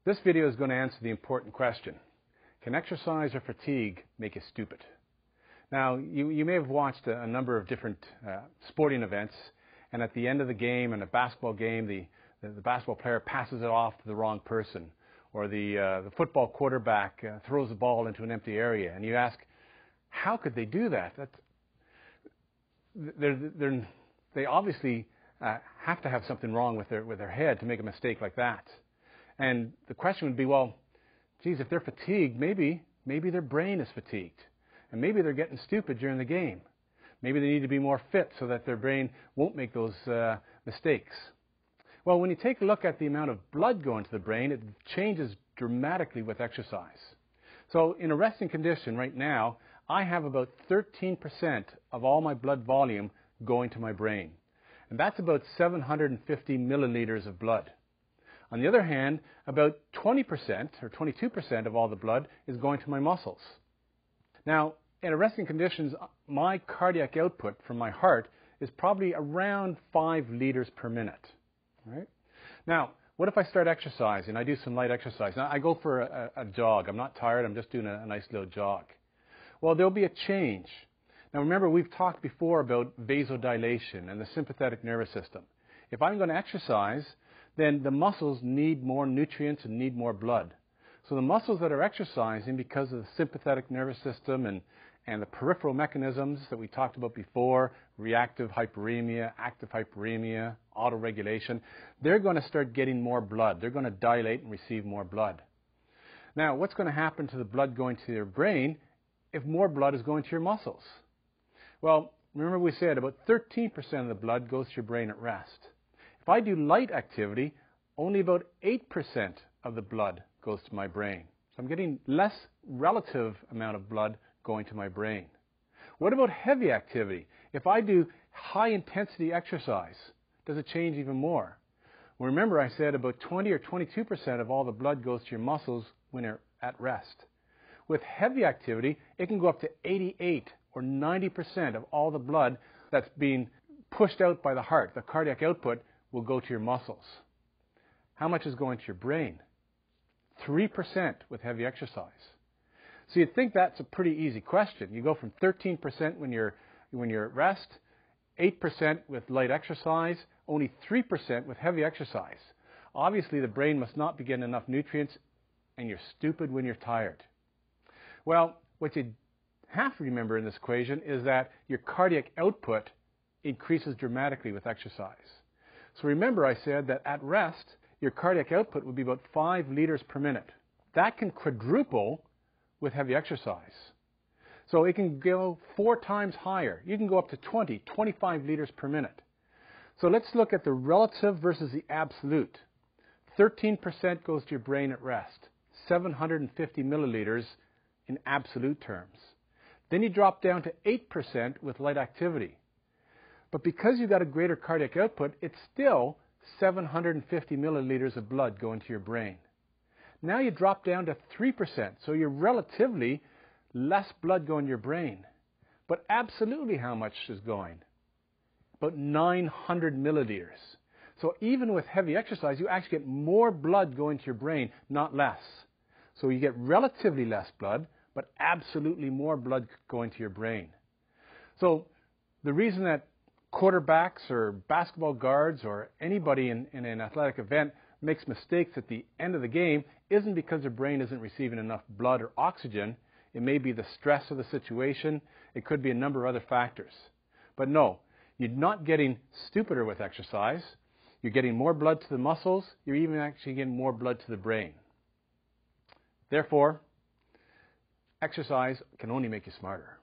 This video is going to answer the important question: can exercise or fatigue make you stupid? Now, you may have watched a number of different sporting events, and at the end of the game, in a basketball game, the basketball player passes it off to the wrong person, or the football quarterback throws the ball into an empty area, and you ask, how could they do that? They obviously have to have something wrong with their head to make a mistake like that. And the question would be, well, geez, if they're fatigued, maybe their brain is fatigued. And maybe they're getting stupid during the game. Maybe they need to be more fit so that their brain won't make those mistakes. Well, when you take a look at the amount of blood going to the brain, it changes dramatically with exercise. So in a resting condition right now, I have about 13% of all my blood volume going to my brain. And that's about 750 milliliters of blood. On the other hand, about 20% or 22% of all the blood is going to my muscles. Now, in resting conditions, my cardiac output from my heart is probably around 5 liters per minute. Right? Now, what if I start exercising? I do some light exercise. Now, I go for a jog. I'm not tired. I'm just doing a nice little jog. Well, there'll be a change. Now, remember, we've talked before about vasodilation and the sympathetic nervous system. If I'm going to exercise, then the muscles need more nutrients and need more blood. So the muscles that are exercising, because of the sympathetic nervous system and the peripheral mechanisms that we talked about before, reactive hyperemia, active hyperemia, autoregulation, they're going to start getting more blood. They're going to dilate and receive more blood. Now, what's going to happen to the blood going to your brain if more blood is going to your muscles? Well, remember we said about 13% of the blood goes to your brain at rest. If I do light activity, only about 8% of the blood goes to my brain. So I'm getting less relative amount of blood going to my brain. What about heavy activity? If I do high intensity exercise, does it change even more? Well, remember I said about 20 or 22% of all the blood goes to your muscles when you're at rest. With heavy activity, it can go up to 88 or 90% of all the blood that's being pushed out by the heart. The cardiac output will go to your muscles. How much is going to your brain? 3% with heavy exercise. So you'd think that's a pretty easy question. You go from 13% when you're at rest, 8% with light exercise, only 3% with heavy exercise. Obviously, the brain must not be getting enough nutrients, and you're stupid when you're tired. Well, what you have to remember in this equation is that your cardiac output increases dramatically with exercise. So remember I said that at rest, your cardiac output would be about 5 liters per minute. That can quadruple with heavy exercise. So it can go 4 times higher. You can go up to 20, 25 liters per minute. So let's look at the relative versus the absolute. 13% goes to your brain at rest, 750 milliliters in absolute terms. Then you drop down to 8% with light activity. But because you've got a greater cardiac output, it's still 750 milliliters of blood going to your brain. Now you drop down to 3%, so you're relatively less blood going to your brain. But absolutely how much is going? About 900 milliliters. So even with heavy exercise, you actually get more blood going to your brain, not less. So you get relatively less blood, but absolutely more blood going to your brain. So the reason that quarterbacks or basketball guards or anybody in an athletic event makes mistakes at the end of the game isn't because their brain isn't receiving enough blood or oxygen. It may be the stress of the situation. It could be a number of other factors. But no, you're not getting stupider with exercise. You're getting more blood to the muscles. You're even actually getting more blood to the brain. Therefore, exercise can only make you smarter.